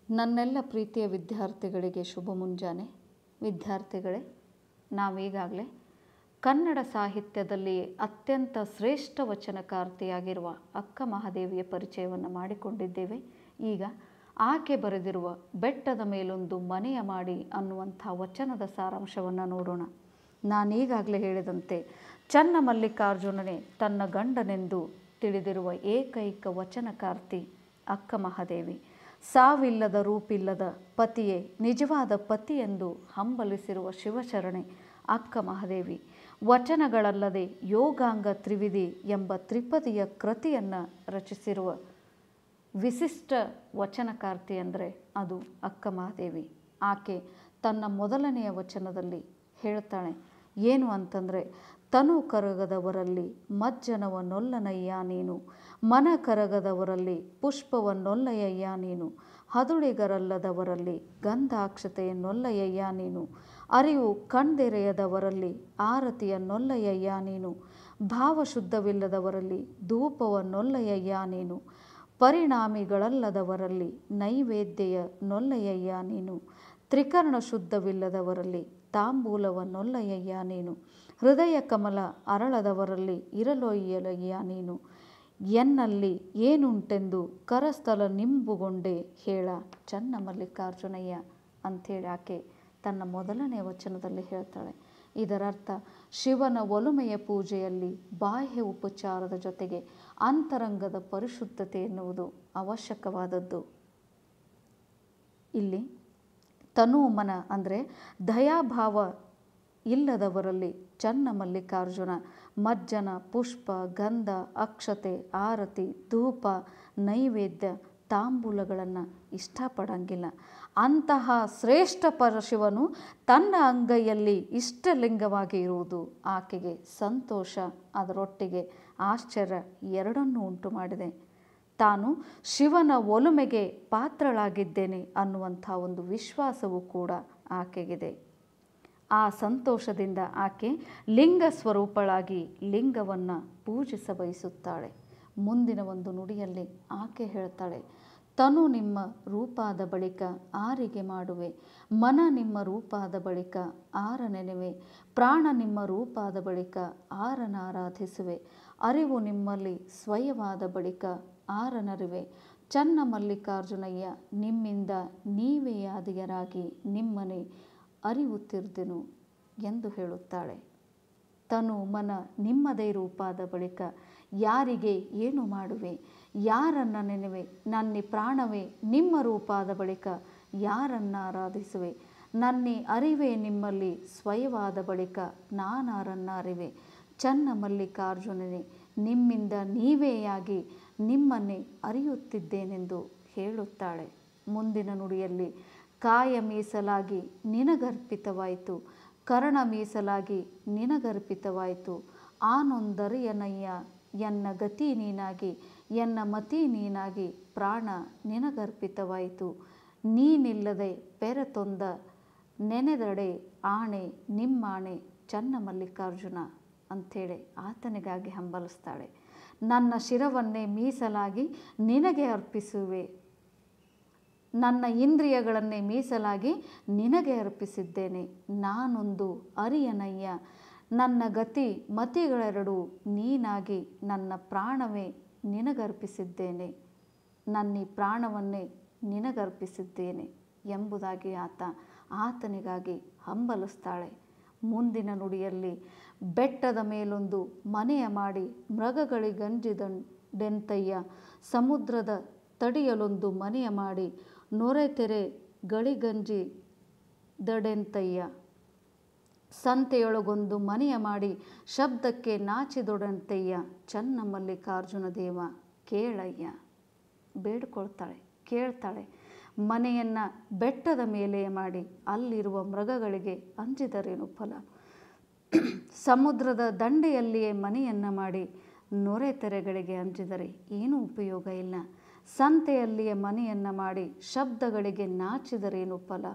ನನ್ನೆಲ್ಲ ಪ್ರೀತಿಯ ವಿದ್ಯಾರ್ಥಿಗಳಿಗೆ ಶುಭ ಮುಂಜಾನೆ. ವಿದ್ಯಾರ್ಥಿಗಳೇ, ನಾವೀಗಾಗಲೇ ಕನ್ನಡ ಸಾಹಿತ್ಯದಲ್ಲಿ ಅತ್ಯಂತ ಶ್ರೇಷ್ಠ ವಚನಕಾರ್ತಿಯಾಗಿರುವ ಅಕ್ಕ ಮಹಾದೇವಿಯ ಪರಿಚಯವನ್ನು ಮಾಡಿಕೊಂಡಿದ್ದೇವೆ. ಈಗ ಆಕೆ ಬರೆದಿರುವ ಬೆಟ್ಟದ ಮೇಲೊಂದು ಮನೆಯ ಮಾಡಿ ಅನ್ನುವಂಥ ವಚನದ ಸಾರಾಂಶವನ್ನು ನೋಡೋಣ. ನಾನೀಗಾಗಲೇ ಹೇಳಿದಂತೆ ಚನ್ನಮಲ್ಲಿಕಾರ್ಜುನನೇ ತನ್ನ ಗಂಡನೆಂದು ತಿಳಿದಿರುವ ಏಕೈಕ ವಚನಕಾರ್ತಿ ಅಕ್ಕ ಮಹಾದೇವಿ. ಸಾವಿಲ್ಲದ ರೂಪಿಲ್ಲದ ಪತಿಯೇ ನಿಜವಾದ ಪತಿ ಎಂದು ಹಂಬಲಿಸಿರುವ ಶಿವಶರಣೆ ಅಕ್ಕ ಮಹಾದೇವಿ. ವಚನಗಳಲ್ಲದೆ ಯೋಗಾಂಗ ತ್ರಿವಿಧಿ ಎಂಬ ತ್ರಿಪದಿಯ ಕೃತಿಯನ್ನು ರಚಿಸಿರುವ ವಿಶಿಷ್ಟ ವಚನಕಾರ್ತಿ ಅಂದರೆ ಅದು ಅಕ್ಕ ಮಹಾದೇವಿ. ಆಕೆ ತನ್ನ ಮೊದಲನೆಯ ವಚನದಲ್ಲಿ ಹೇಳ್ತಾಳೆ ಏನು ಅಂತಂದರೆ, ತನು ಕರಗದವರಲ್ಲಿ ಮಜ್ಜನವನ್ನೊಲ್ಲನಯ್ಯ ನೀನು, ಮನ ಕರಗದವರಲ್ಲಿ ಪುಷ್ಪವನ್ನೊಲ್ಲಯ್ಯ ನೀನು, ಹದುಳಿಗರಲ್ಲದವರಲ್ಲಿ ಗಂಧಾಕ್ಷತೆಯನ್ನೊಲ್ಲಯ್ಯ ನೀನು, ಅರಿವು ಕಣ್ದೆರೆಯದವರಲ್ಲಿ ಆರತಿಯನ್ನೊಲ್ಲಯ್ಯ ನೀನು, ಭಾವಶುದ್ಧವಿಲ್ಲದವರಲ್ಲಿ ಧೂಪವನ್ನೊಲ್ಲಯ್ಯ ನೀನು, ಪರಿಣಾಮಿಗಳಲ್ಲದವರಲ್ಲಿ ನೈವೇದ್ಯವನ್ನೊಲ್ಲಯ್ಯ ನೀನು, ತ್ರಿಕರಣ ಶುದ್ಧವಿಲ್ಲದವರಲ್ಲಿ ತಾಂಬೂಲವನ್ನೊಲ್ಲಯ್ಯ ನೀನು, ಹೃದಯ ಕಮಲ ಅರಳದವರಲ್ಲಿ ಇರಲೊಯ್ಯಲಯ್ಯ ನೀನು, ಎನ್ನಲ್ಲಿ ಏನುಂಟೆಂದು ಕರಸ್ಥಲ ನಿಂಬುಗೊಂಡೆ ಹೇಳ ಚನ್ನಮಲ್ಲಿಕಾರ್ಜುನಯ್ಯ ಅಂಥೇಳಿ ಆಕೆ ತನ್ನ ಮೊದಲನೇ ವಚನದಲ್ಲಿ ಹೇಳ್ತಾಳೆ. ಇದರರ್ಥ ಶಿವನ ಒಲುಮೆಯ ಪೂಜೆಯಲ್ಲಿ ಬಾಹ್ಯ ಉಪಚಾರದ ಜೊತೆಗೆ ಅಂತರಂಗದ ಪರಿಶುದ್ಧತೆ ಎನ್ನುವುದು ಅವಶ್ಯಕವಾದದ್ದು. ಇಲ್ಲಿ ತನು ಮನ ಅಂದರೆ ದಯಾಭಾವ ಇಲ್ಲದವರಲ್ಲಿ ಚನ್ನಮಲ್ಲಿಕಾರ್ಜುನ ಮಜ್ಜನ, ಪುಷ್ಪ, ಗಂಧ, ಅಕ್ಷತೆ, ಆರತಿ, ಧೂಪ, ನೈವೇದ್ಯ, ತಾಂಬೂಲಗಳನ್ನು ಇಷ್ಟಪಡಂಗಿಲ್ಲ. ಅಂತಹ ಶ್ರೇಷ್ಠ ಪರಶಿವನು ತನ್ನ ಅಂಗೈಯಲ್ಲಿ ಇಷ್ಟಲಿಂಗವಾಗಿ ಇರುವುದು ಆಕೆಗೆ ಸಂತೋಷ, ಅದರೊಟ್ಟಿಗೆ ಆಶ್ಚರ್ಯ ಎರಡನ್ನೂ ಉಂಟು ಮಾಡಿದೆ. ತಾನು ಶಿವನ ಒಲುಮೆಗೆ ಪಾತ್ರಳಾಗಿದ್ದೇನೆ ಅನ್ನುವಂಥ ಒಂದು ವಿಶ್ವಾಸವೂ ಕೂಡ ಆಕೆಗಿದೆ. ಆ ಸಂತೋಷದಿಂದ ಆಕೆ ಲಿಂಗ ಸ್ವರೂಪಳಾಗಿ ಲಿಂಗವನ್ನು ಪೂಜಿಸ ಬಯಸುತ್ತಾಳೆ. ಮುಂದಿನ ಒಂದು ನುಡಿಯಲ್ಲಿ ಆಕೆ ಹೇಳ್ತಾಳೆ, ತನು ನಿಮ್ಮ ರೂಪಾದ ಬಳಿಕ ಆರಿಗೆ ಮಾಡುವೆ, ಮನ ನಿಮ್ಮ ರೂಪಾದ ಬಳಿಕ ಆರ ನೆನೆವೆ, ಪ್ರಾಣ ನಿಮ್ಮ ರೂಪಾದ ಬಳಿಕ ಆರನಾರಾಧಿಸುವೆ, ಅರಿವು ನಿಮ್ಮಲ್ಲಿ ಸ್ವಯವಾದ ಬಳಿಕ ಆರನರಿವೆ, ಚನ್ನಮಲ್ಲಿಕಾರ್ಜುನಯ್ಯ ನಿಮ್ಮಿಂದ ನೀವೇ ಆದಿಯರಾಗಿ ನಿಮ್ಮನೆ ಅರಿವುತ್ತಿರ್ದೆನು ಎಂದು ಹೇಳುತ್ತಾಳೆ. ತನು ಮನ ನಿಮ್ಮದೇ ರೂಪಾದ ಬಳಿಕ ಯಾರಿಗೆ ಏನು ಮಾಡುವೆ, ಯಾರನ್ನು ನೆನೆವೆ, ನನ್ನಿ ಪ್ರಾಣವೇ ನಿಮ್ಮ ರೂಪಾದ ಬಳಿಕ ಯಾರನ್ನು ಆರಾಧಿಸುವೆ, ನನ್ನಿ ಅರಿವೇ ನಿಮ್ಮಲ್ಲಿ ಸ್ವಯವಾದ ಬಳಿಕ ನಾನಾರನ್ನ ಅರಿವೆ, ಚನ್ನಮಲ್ಲಿಕಾರ್ಜುನನೇ ನಿಮ್ಮಿಂದ ನೀವೇಯಾಗಿ ನಿಮ್ಮನ್ನೇ ಅರಿಯುತ್ತಿದ್ದೇನೆಂದು ಹೇಳುತ್ತಾಳೆ. ಮುಂದಿನ ನುಡಿಯಲ್ಲಿ ಕಾಯ ಮೀಸಲಾಗಿ ನಿನಗರ್ಪಿತವಾಯಿತು, ಕರ್ಣ ಮೀಸಲಾಗಿ ನಿನಗರ್ಪಿತವಾಯಿತು, ಆನೊಂದರಿಯನಯ್ಯ ಎನ್ನ ಗತಿ ನೀನಾಗಿ ಎನ್ನ ಮತಿ ನೀನಾಗಿ ಪ್ರಾಣ ನಿನಗರ್ಪಿತವಾಯಿತು, ನೀನಿಲ್ಲದೆ ಪೆರತೊಂದ ನೆನೆದಡೆ ಆಣೆ ನಿಮ್ಮಾಣೆ ಚನ್ನಮಲ್ಲಿಕಾರ್ಜುನ ಅಂಥೇಳಿ ಆತನಿಗಾಗಿ ಹಂಬಲಿಸ್ತಾಳೆ. ನನ್ನ ಶಿರವನ್ನೇ ಮೀಸಲಾಗಿ ನಿನಗೆ ಅರ್ಪಿಸುವೆ, ನನ್ನ ಇಂದ್ರಿಯಗಳನ್ನೇ ಮೀಸಲಾಗಿ ನಿನಗೆ ಅರ್ಪಿಸಿದ್ದೇನೆ, ನಾನೊಂದು ಅರಿಯನಯ್ಯ, ನನ್ನ ಗತಿ ಮತಿಗಳೆರಡೂ ನೀನಾಗಿ ನನ್ನ ಪ್ರಾಣವೇ ನಿನಗರ್ಪಿಸಿದ್ದೇನೆ, ನನ್ನೀ ಪ್ರಾಣವನ್ನೇ ನಿನಗರ್ಪಿಸಿದ್ದೇನೆ ಎಂಬುದಾಗಿ ಆತನಿಗಾಗಿ ಹಂಬಲಿಸ್ತಾಳೆ. ಮುಂದಿನ ನುಡಿಯಲ್ಲಿ ಬೆಟ್ಟದ ಮೇಲೊಂದು ಮನೆಯ ಮಾಡಿ ಮೃಗಗಳಿಗಂಜಿದೆಂತಯ್ಯ, ಸಮುದ್ರದ ತಡಿಯಲೊಂದು ಮನೆಯ ಮಾಡಿ ನೊರೆತೆರೆ ಗಳಿಗಂಜಿದಡೆಂತಯ್ಯ, ಸಂತೆಯೊಳಗೊಂದು ಮನೆಯ ಮಾಡಿ ಶಬ್ದಕ್ಕೆ ನಾಚಿದೊಡಂತಯ್ಯ, ಚನ್ನಮಲ್ಲಿಕಾರ್ಜುನ ದೇವ ಕೇಳಯ್ಯ. ಬೇಡ್ಕೊಳ್ತಾಳೆ, ಕೇಳ್ತಾಳೆ. ಮನೆಯನ್ನು ಬೆಟ್ಟದ ಮೇಲೆ ಮಾಡಿ ಅಲ್ಲಿರುವ ಮೃಗಗಳಿಗೆ ಅಂಜಿದರೇನು ಫಲ, ಸಮುದ್ರದ ದಂಡೆಯಲ್ಲಿಯೇ ಮನೆಯನ್ನು ಮಾಡಿ ನೊರೆತೆರೆಗಳಿಗೆ ಅಂಜಿದರೆ ಏನೂ ಉಪಯೋಗ ಇಲ್ಲ, ಸಂತೆಯಲ್ಲಿಯೇ ಮನೆಯನ್ನು ಮಾಡಿ ಶಬ್ದಗಳಿಗೆ ನಾಚಿದರೇನು ಫಲ,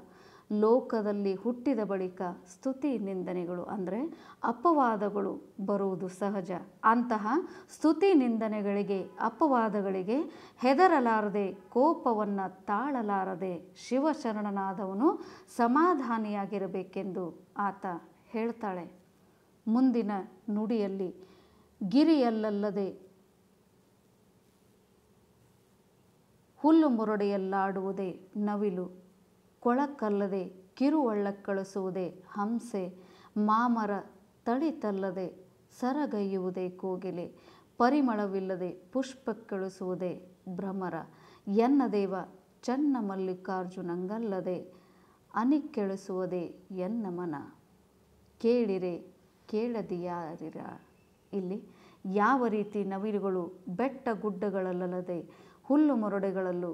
ಲೋಕದಲ್ಲಿ ಹುಟ್ಟಿದ ಬಳಿಕ ಸ್ತುತಿ ನಿಂದನೆಗಳು ಅಂದರೆ ಅಪವಾದಗಳು ಬರುವುದು ಸಹಜ. ಅಂತಹ ಸ್ತುತಿ ನಿಂದನೆಗಳಿಗೆ, ಅಪವಾದಗಳಿಗೆ ಹೆದರಲಾರದೆ, ಕೋಪವನ್ನು ತಾಳಲಾರದೆ ಶಿವಶರಣನಾದವನು ಸಮಾಧಾನಿಯಾಗಿರಬೇಕೆಂದು ಆತ ಹೇಳ್ತಾಳೆ. ಮುಂದಿನ ನುಡಿಯಲ್ಲಿ ಗಿರಿಯಲ್ಲದೆ ಹುಲ್ಲು ಮುರಡೆಯಲ್ಲಾಡುವುದೇ ನವಿಲು, ಕೊಳಕಲ್ಲದೆ ಕಿರುವಳ್ಳ ಕಳಿಸುವುದೇ ಹಂಸೆ, ಮಾಮರ ತಳಿತಲ್ಲದೆ ಸರಗೈಯುವುದೇ ಕೋಗಿಲೆ, ಪರಿಮಳವಿಲ್ಲದೆ ಪುಷ್ಪ ಕಳಿಸುವುದೇ ಭ್ರಮರ, ಎನ್ನ ದೇವ ಚನ್ನ ಮಲ್ಲಿಕಾರ್ಜುನಂಗಲ್ಲದೆ ಅನಿಕೆಳಿಸುವುದೇ ಎನ್ನ ಮನ, ಕೇಳಿರೆ ಕೇಳದಿಯಾರಿರ. ಇಲ್ಲಿ ಯಾವ ರೀತಿ ನವಿಲುಗಳು ಬೆಟ್ಟ ಗುಡ್ಡಗಳಲ್ಲದೆ ಹುಲ್ಲು ಮೊರಡೆಗಳಲ್ಲೂ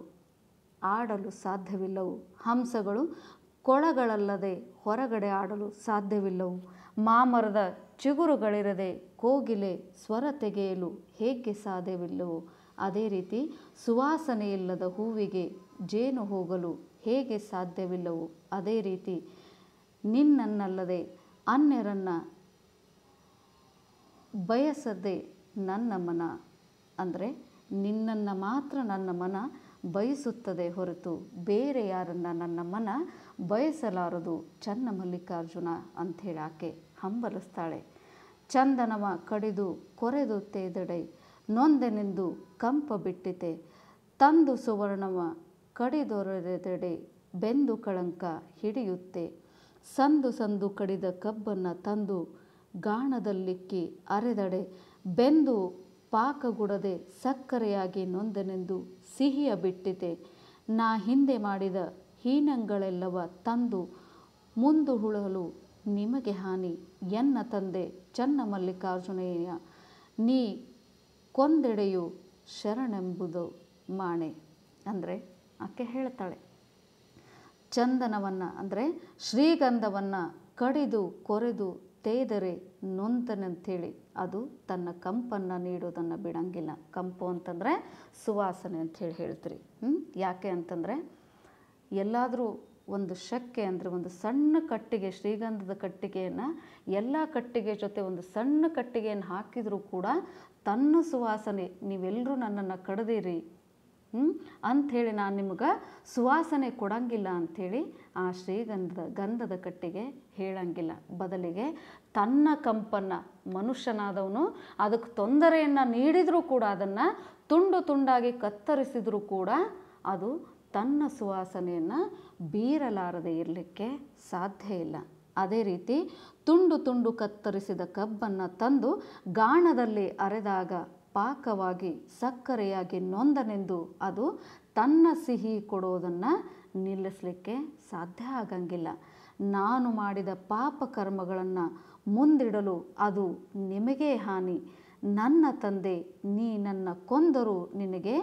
ಆಡಲು ಸಾಧ್ಯವಿಲ್ಲವು, ಹಂಸಗಳು ಕೊಳಗಳಲ್ಲದೆ ಹೊರಗಡೆ ಆಡಲು ಸಾಧ್ಯವಿಲ್ಲವು, ಮಾಮರದ ಚಿಗುರುಗಳಿರದೆ ಕೋಗಿಲೆ ಸ್ವರ ತೆಗೆಯಲು ಹೇಗೆ ಸಾಧ್ಯವಿಲ್ಲವೋ, ಅದೇ ರೀತಿ ಸುವಾಸನೆಯಿಲ್ಲದ ಹೂವಿಗೆ ಜೇನು ಹೋಗಲು ಹೇಗೆ ಸಾಧ್ಯವಿಲ್ಲವೋ, ಅದೇ ರೀತಿ ನಿನ್ನನ್ನಲ್ಲದೆ ಅನ್ಯರನ್ನು ಬಯಸದೆ ನನ್ನ ಮನ, ಅಂದರೆ ನಿನ್ನನ್ನು ಮಾತ್ರ ನನ್ನ ಮನ ಬಯಸುತ್ತದೆ ಹೊರತು ಬೇರೆ ಯಾರನ್ನು ನನ್ನ ಮನ ಬಯಸಲಾರದು ಚನ್ನ ಮಲ್ಲಿಕಾರ್ಜುನ ಅಂಥೇಳಿ ಆಕೆ ಹಂಬಲಿಸ್ತಾಳೆ. ಚಂದನವ ಕಡಿದು ಕೊರೆದು ತೇದಡೆ ನೊಂದೆನೆಂದು ಕಂಪ ಬಿಟ್ಟಿತೆ, ತಂದು ಸುವರ್ಣವ ಕಡಿದೊರೆದೆಡೆ ಬೆಂದು ಕಳಂಕ ಹಿಡಿಯುತ್ತೆ, ಸಂದು ಸಂದು ಕಡಿದ ಕಬ್ಬನ್ನು ತಂದು ಗಾಣದಲ್ಲಿಕ್ಕಿ ಅರೆದಡೆ ಬೆಂದು ಪಾಕಗುಡದೆ ಸಕ್ಕರೆಯಾಗಿ ನೊಂದನೆಂದು ಸಿಹಿಯ ಬಿಟ್ಟಿತೆ, ನಾ ಹಿಂದೆ ಮಾಡಿದ ಹೀನಂಗಳೆಲ್ಲವ ತಂದು ಮುಂದು ಹುಳಲು ನಿಮಗೆ ಹಾನಿ, ಎನ್ನ ತಂದೆ ಚನ್ನ ಮಲ್ಲಿಕಾರ್ಜುನಯ್ಯ ನೀ ಕೊಂದೆಡೆಯು ಶರಣೆಂಬುದು ಮಾಣೆ. ಅಂದರೆ ಆಕೆ ಹೇಳ್ತಾಳೆ, ಚಂದನವನ್ನು ಅಂದರೆ ಶ್ರೀಗಂಧವನ್ನು ಕಡಿದು ಕೊರೆದು ತೇದರೆ ನೊಂದನಂಥೇಳಿ ಅದು ತನ್ನ ಕಂಪನ್ನು ನೀಡೋದನ್ನು ಬಿಡಂಗಿಲ್ಲ. ಕಂಪು ಅಂತಂದರೆ ಸುವಾಸನೆ ಅಂಥೇಳಿ ಹೇಳ್ತೀರಿ. ಯಾಕೆ ಅಂತಂದರೆ ಎಲ್ಲಾದರೂ ಒಂದು ಶಕ್ಕೆ ಅಂದರೆ ಒಂದು ಸಣ್ಣ ಕಟ್ಟಿಗೆ, ಶ್ರೀಗಂಧದ ಕಟ್ಟಿಗೆಯನ್ನು ಎಲ್ಲ ಕಟ್ಟಿಗೆ ಜೊತೆ ಒಂದು ಸಣ್ಣ ಕಟ್ಟಿಗೆಯನ್ನು ಹಾಕಿದರೂ ಕೂಡ ತನ್ನ ಸುವಾಸನೆ, ನೀವೆಲ್ಲರೂ ನನ್ನನ್ನು ಕಡ್ದಿರಿ ಅಂಥೇಳಿ ನಾನು ನಿಮ್ಗೆ ಸುವಾಸನೆ ಕೊಡಂಗಿಲ್ಲ ಅಂಥೇಳಿ ಆ ಗಂಧದ ಕಟ್ಟಿಗೆ ಹೇಳಂಗಿಲ್ಲ. ಬದಲಿಗೆ ತನ್ನ ಕಂಪನ್ನು ಮನುಷ್ಯನಾದವನು ಅದಕ್ಕೆ ತೊಂದರೆಯನ್ನು ನೀಡಿದರೂ ಕೂಡ, ಅದನ್ನು ತುಂಡು ತುಂಡಾಗಿ ಕತ್ತರಿಸಿದರೂ ಕೂಡ ಅದು ತನ್ನ ಸುವಾಸನೆಯನ್ನು ಬೀರಲಾರದೆ ಇರಲಿಕ್ಕೆ ಸಾಧ್ಯ ಇಲ್ಲ. ಅದೇ ರೀತಿ ತುಂಡು ತುಂಡು ಕತ್ತರಿಸಿದ ಕಬ್ಬನ್ನು ತಂದು ಗಾಣದಲ್ಲಿ ಅರೆದಾಗ ಪಾಕವಾಗಿ ಸಕ್ಕರೆಯಾಗಿ ನೊಂದನೆಂದು ಅದು ತನ್ನ ಸಿಹಿ ಕೊಡೋದನ್ನು ನಿಲ್ಲಿಸಲಿಕ್ಕೆ ಸಾಧ್ಯ ಆಗಂಗಿಲ್ಲ. ನಾನು ಮಾಡಿದ ಪಾಪ ಕರ್ಮಗಳನ್ನು ಮುಂದಿಡಲು ಅದು ನಿಮಗೇ ಹಾನಿ, ನನ್ನ ತಂದೆ ನೀ ನನ್ನ ಕೊಂದರೂ ನಿನಗೆ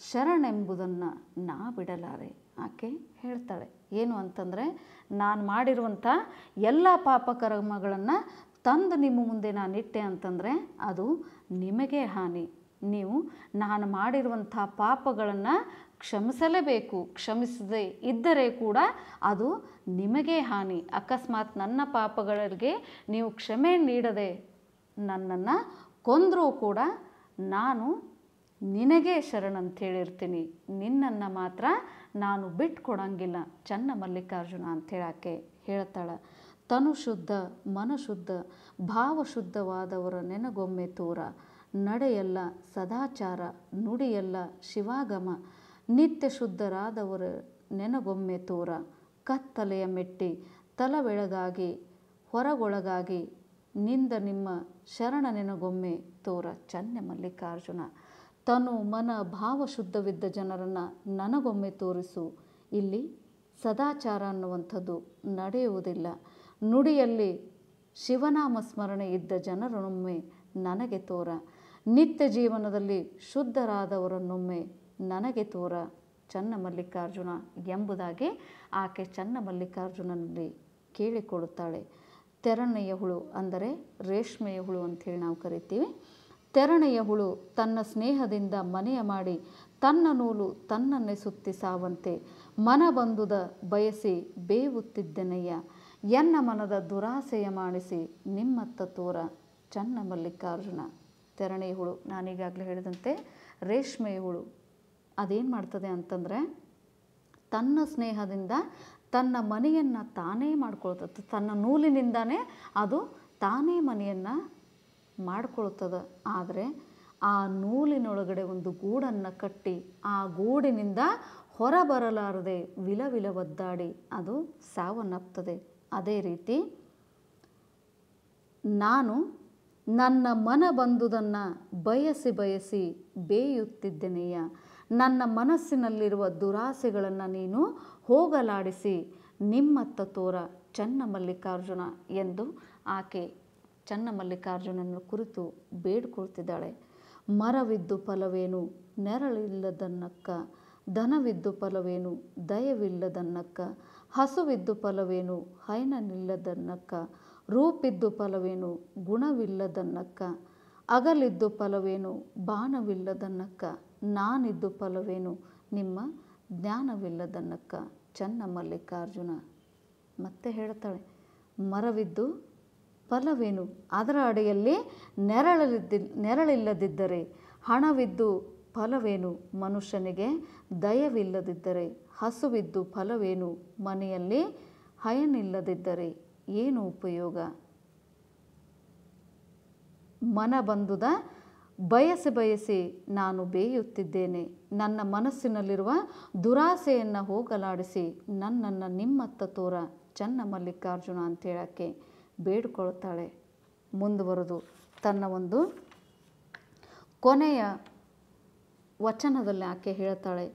ಶರಣೆಂಬುದನ್ನು ನಾ ಬಿಡಲಾರೆ. ಆಕೆ ಹೇಳ್ತಾಳೆ ಏನು ಅಂತಂದರೆ, ನಾನು ಮಾಡಿರುವಂಥ ಎಲ್ಲ ಪಾಪ ಕರ್ಮಗಳನ್ನು ತಂದು ನಿಮ್ಮ ಮುಂದೆ ನಾನಿಟ್ಟೆ ಅಂತಂದರೆ ಅದು ನಿಮಗೇ ಹಾನಿ. ನೀವು ನಾನು ಮಾಡಿರುವಂಥ ಪಾಪಗಳನ್ನು ಕ್ಷಮಿಸಲೇಬೇಕು. ಕ್ಷಮಿಸದೇ ಇದ್ದರೆ ಕೂಡ ಅದು ನಿಮಗೇ ಹಾನಿ. ಅಕಸ್ಮಾತ್ ನನ್ನ ಪಾಪಗಳಿಗೆ ನೀವು ಕ್ಷಮೆ ನೀಡದೆ ನನ್ನನ್ನು ಕೊಂದರೂ ಕೂಡ ನಾನು ನಿನಗೇ ಶರಣಂತ ಹೇಳಿರ್ತೀನಿ, ನಿನ್ನನ್ನು ಮಾತ್ರ ನಾನು ಬಿಟ್ಕೊಡಂಗಿಲ್ಲ ಚನ್ನ ಮಲ್ಲಿಕಾರ್ಜುನ ಅಂಥೇಳಿ ಆಕೆ ಹೇಳ್ತಾಳೆ. ತನು ಶುದ್ಧ ಮನಶುದ್ಧ ಭಾವಶುದ್ಧವಾದವರ ನೆನಗೊಮ್ಮೆ ತೋರ, ನಡೆಯಲ್ಲ ಸದಾಚಾರ ನುಡಿಯಲ್ಲ ಶಿವಾಗಮ, ನಿತ್ಯ ಶುದ್ಧರಾದವರ ನೆನಗೊಮ್ಮೆ ತೋರ, ಕತ್ತಲೆಯ ಮೆಟ್ಟಿ ತಲವೆಳಗಾಗಿ ಹೊರಗೊಳಗಾಗಿ ನಿಂದ ನಿಮ್ಮ ಶರಣ ನೆನಗೊಮ್ಮೆ ತೋರ ಚನ್ನ ಮಲ್ಲಿಕಾರ್ಜುನ. ತನು ಮನ ಭಾವಶುದ್ಧವಿದ್ದ ಜನರನ್ನು ನನಗೊಮ್ಮೆ ತೋರಿಸು. ಇಲ್ಲಿ ಸದಾಚಾರ ಅನ್ನುವಂಥದ್ದು ನಡೆಯುವುದಿಲ್ಲ. ನುಡಿಯಲ್ಲಿ ಶಿವನಾಮ ಸ್ಮರಣೆ ಇದ್ದ ಜನರನ್ನೊಮ್ಮೆ ನನಗೆ ತೋರ, ನಿತ್ಯ ಜೀವನದಲ್ಲಿ ಶುದ್ಧರಾದವರನ್ನೊಮ್ಮೆ ನನಗೆ ತೋರ ಚನ್ನ ಮಲ್ಲಿಕಾರ್ಜುನ ಎಂಬುದಾಗಿ ಆಕೆ ಚನ್ನ ಮಲ್ಲಿಕಾರ್ಜುನನಲ್ಲಿ ಕೇಳಿಕೊಡುತ್ತಾಳೆ. ತೆರನೆಯ ಹುಳು ಅಂದರೆ ರೇಷ್ಮೆಯ ಹುಳು ಅಂಥೇಳಿ ನಾವು ಕರಿತೀವಿ. ತೆರನೆಯ ಹುಳು ತನ್ನ ಸ್ನೇಹದಿಂದ ಮನೆಯ ಮಾಡಿ ತನ್ನ ನೂಲು ತನ್ನನ್ನೇ ಸುತ್ತಿ ಸಾವಂತೆ ಮನಬಂದುದ ಬಯಸಿ ಬೇವುತ್ತಿದ್ದೆನಯ್ಯ ಎನ್ನ ಮನದ ದುರಾಸೆಯ ಮಾಡಿಸಿ ನಿಮ್ಮತ್ತ ತೋರ ಚನ್ನ ಮಲ್ಲಿಕಾರ್ಜುನ. ತೆರಣೆ ಹುಳು, ನಾನೀಗಾಗಲೇ ಹೇಳಿದಂತೆ ರೇಷ್ಮೆಯ ಹುಳು, ಅದೇನು ಮಾಡ್ತದೆ ಅಂತಂದರೆ ತನ್ನ ಸ್ನೇಹದಿಂದ ತನ್ನ ಮನೆಯನ್ನು ತಾನೇ ಮಾಡ್ಕೊಳ್ತದೆ. ತನ್ನ ನೂಲಿನಿಂದಾನೇ ಅದು ತಾನೇ ಮನೆಯನ್ನು ಮಾಡ್ಕೊಳ್ತದೆ. ಆದರೆ ಆ ನೂಲಿನೊಳಗಡೆ ಒಂದು ಗೂಡನ್ನು ಕಟ್ಟಿ ಆ ಗೂಡಿನಿಂದ ಹೊರಬರಲಾರದೆ ವಿಲವಿಲ ಒದ್ದಾಡಿ ಅದು ಸಾವನ್ನಪ್ತದೆ. ಅದೇ ರೀತಿ ನಾನು ನನ್ನ ಮನ ಬಂದುದನ್ನು ಬಯಸಿ ಬಯಸಿ ಬೇಯುತ್ತಿದ್ದೆನೆಯ, ನನ್ನ ಮನಸ್ಸಿನಲ್ಲಿರುವ ದುರಾಸೆಗಳನ್ನು ನೀನು ಹೋಗಲಾಡಿಸಿ ನಿಮ್ಮತ್ತ ತೋರ ಚನ್ನ ಮಲ್ಲಿಕಾರ್ಜುನ ಎಂದು ಆಕೆ ಚನ್ನ ಮಲ್ಲಿಕಾರ್ಜುನನ ಕುರಿತು ಬೇಡ್ಕೊಳ್ತಿದ್ದಾಳೆ. ಮರವಿದ್ದು ಫಲವೇನು ನೆರಳಿಲ್ಲದನ್ನಕ್ಕ, ಧನವಿದ್ದು ಫಲವೇನು ದಯವಿಲ್ಲದನ್ನಕ್ಕ, ಹಸುವಿದ್ದು ಫಲವೇನು ಹೈನನಿಲ್ಲದನ್ನಕ್ಕ, ರೂಪಿದ್ದು ಫಲವೇನು ಗುಣವಿಲ್ಲದನ್ನಕ್ಕ, ಅಗಲಿದ್ದು ಫಲವೇನು ಬಾಣವಿಲ್ಲದನ್ನಕ್ಕ, ನಾನಿದ್ದು ಫಲವೇನು ನಿಮ್ಮ ಜ್ಞಾನವಿಲ್ಲದನ್ನಕ್ಕ ಚನ್ನ ಮಲ್ಲಿಕಾರ್ಜುನ. ಮತ್ತೆ ಹೇಳ್ತಾಳೆ, ಮರವಿದ್ದು ಫಲವೇನು, ಅದರ ಅಡಿಯಲ್ಲಿ ನೆರಳಿಲ್ಲದಿದ್ದರೆ, ಹಣವಿದ್ದು ಫಲವೇನು ಮನುಷ್ಯನಿಗೆ ದಯವಿಲ್ಲದಿದ್ದರೆ, ಹಸುವಿದ್ದು ಫಲವೇನು ಮನೆಯಲ್ಲಿ ಹಯನಿಲ್ಲದಿದ್ದರೆ ಏನು ಉಪಯೋಗ. ಮನ ಬಂದುದ ಬಯಸಿ ಬಯಸಿ ನಾನು ಬೇಯುತ್ತಿದ್ದೇನೆ, ನನ್ನ ಮನಸ್ಸಿನಲ್ಲಿರುವ ದುರಾಸೆಯನ್ನು ಹೋಗಲಾಡಿಸಿ ನನ್ನನ್ನು ನಿಮ್ಮತ್ತ ತೋರ ಚನ್ನ ಮಲ್ಲಿಕಾರ್ಜುನ ಅಂತೇಳಕ್ಕೆ ಬೇಡ್ಕೊಳ್ತಾಳೆ. ಮುಂದುವರೆದು ತನ್ನ ಒಂದು ಕೊನೆಯ ವಚನದಲ್ಲಿ ಆಕೆ ಹೇಳ್ತಾಳೆ,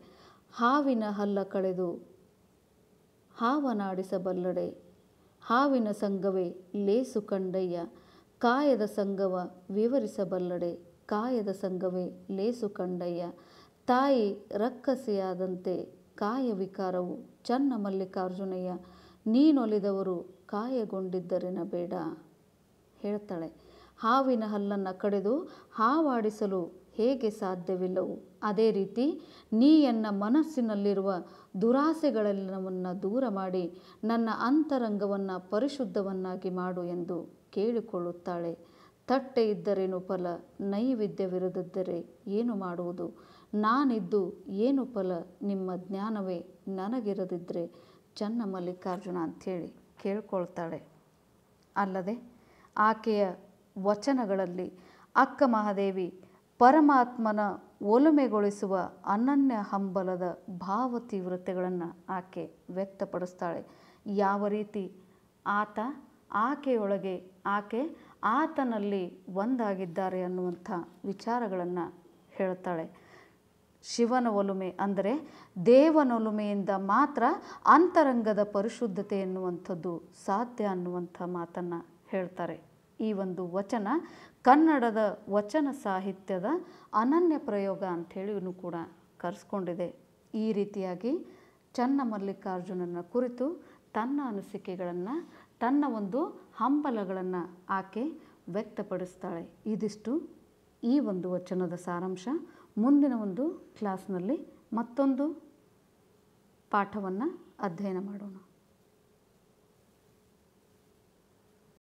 ಹಾವಿನ ಹಲ್ಲ ಕಳೆದು ಹಾವನಾಡಿಸಬಲ್ಲಡೆ, ಹಾವಿನ ಸಂಗವೇ ಲೇಸು ಕಂಡಯ್ಯ, ಕಾಯದ ಸಂಗವ ವಿವರಿಸಬಲ್ಲಡೆ, ಕಾಯದ ಸಂಗವೇ ಲೇಸು ಕಂಡಯ್ಯ, ತಾಯಿ ರಕ್ಕಸಿಯಾದಂತೆ ಕಾಯ ವಿಕಾರವು ಚನ್ನ ಮಲ್ಲಿಕಾರ್ಜುನಯ್ಯ, ನೀನೊಲಿದವರು ಕಾಯಗೊಂಡಿದ್ದರೆನ ಬೇಡ. ಹೇಳ್ತಾಳೆ, ಹಾವಿನ ಹಲ್ಲನ್ನು ಕಡಿದು ಹಾವಾಡಿಸಲು ಹೇಗೆ ಸಾಧ್ಯವಿಲ್ಲವೋ ಅದೇ ರೀತಿ ನೀ ಎನ್ನ ಮನಸ್ಸಿನಲ್ಲಿರುವ ದುರಾಸೆಗಳೆಲ್ಲವನ್ನು ದೂರ ಮಾಡಿ ನನ್ನ ಅಂತರಂಗವನ್ನು ಪರಿಶುದ್ಧವನ್ನಾಗಿ ಮಾಡು ಎಂದು ಕೇಳಿಕೊಳ್ಳುತ್ತಾಳೆ. ತಟ್ಟೆ ಇದ್ದರೇನು ಫಲ, ನೈವೇದ್ಯವಿರದಿದ್ದರೆ ಏನು ಮಾಡುವುದು, ನಾನಿದ್ದು ಏನು ಫಲ, ನಿಮ್ಮ ಜ್ಞಾನವೇ ನನಗಿರದಿದ್ದರೆ ಚನ್ನ ಮಲ್ಲಿಕಾರ್ಜುನ ಅಂಥೇಳಿ ಕೇಳ್ಕೊಳ್ತಾಳೆ. ಅಲ್ಲದೆ ಆಕೆಯ ವಚನಗಳಲ್ಲಿ ಅಕ್ಕ ಮಹಾದೇವಿ ಪರಮಾತ್ಮನ ಒಲುಮೆಗೊಳಿಸುವ ಅನನ್ಯ ಹಂಬಲದ ಭಾವ ತೀವ್ರತೆಗಳನ್ನು ಆಕೆ ವ್ಯಕ್ತಪಡಿಸ್ತಾಳೆ. ಯಾವ ರೀತಿ ಆತ ಆಕೆಯೊಳಗೆ, ಆಕೆ ಆತನಲ್ಲಿ ಒಂದಾಗಿದ್ದಾರೆ ಅನ್ನುವಂಥ ವಿಚಾರಗಳನ್ನು ಹೇಳ್ತಾಳೆ. ಶಿವನ ಒಲುಮೆ ಅಂದರೆ ದೇವನೊಲುಮೆಯಿಂದ ಮಾತ್ರ ಅಂತರಂಗದ ಪರಿಶುದ್ಧತೆ ಎನ್ನುವಂಥದ್ದು ಸಾಧ್ಯ ಅನ್ನುವಂಥ ಮಾತನ್ನು ಹೇಳ್ತಾರೆ. ಈ ಒಂದು ವಚನ ಕನ್ನಡದ ವಚನ ಸಾಹಿತ್ಯದ ಅನನ್ಯ ಪ್ರಯೋಗ ಅಂಥೇಳಿಯೂ ಕೂಡ ಕರೆಸ್ಕೊಂಡಿದೆ. ಈ ರೀತಿಯಾಗಿ ಚನ್ನ ಮಲ್ಲಿಕಾರ್ಜುನನ ಕುರಿತು ತನ್ನ ಅನಿಸಿಕೆಗಳನ್ನು, ತನ್ನ ಒಂದು ಹಂಬಲಗಳನ್ನು ಆಕೆ ವ್ಯಕ್ತಪಡಿಸ್ತಾಳೆ. ಇದಿಷ್ಟು ಈ ಒಂದು ವಚನದ ಸಾರಾಂಶ. ಮುಂದಿನ ಒಂದು ಕ್ಲಾಸ್ನಲ್ಲಿ ಮತ್ತೊಂದು ಪಾಠವನ್ನು ಅಧ್ಯಯನ ಮಾಡೋಣ.